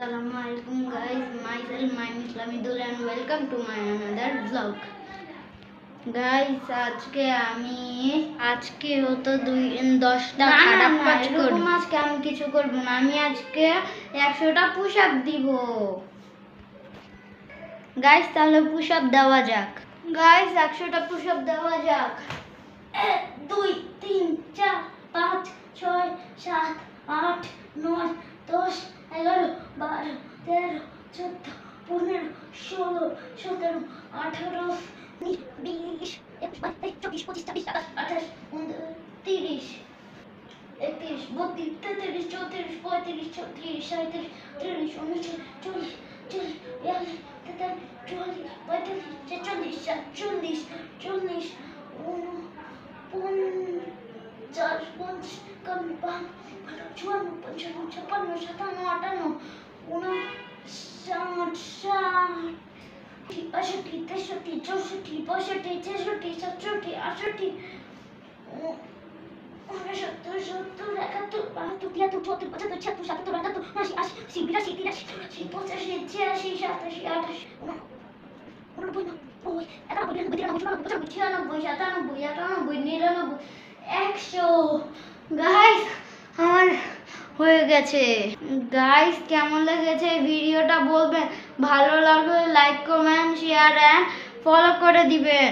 Assalamualaikum guys, myself my name is Lamidul and welcome to my another vlog. Guys, আজকে হতো 10টা খারাপ কাজ করব। আজকে আমি কিছু করব না, আমি আজকে 100টা পুশ আপ দিব। গাইস তাহলে পুশ আপ দেওয়া যাক। গাইস 100টা পুশ আপ দেওয়া যাক। 1 2 3 4 5 6 7 8 9 10 11 12 13 14 15 16 17 18 20 21 22 23 24 25 26 27 28 29 30 31 32 33 34 35 36 37 38 39 40 41 42 43 গাইস আমার হয়ে গেছে। গাইস কেমন লেগেছে ভিডিওটা বলবেন, ভালো লাগলে like comment share and follow করে দিবেন।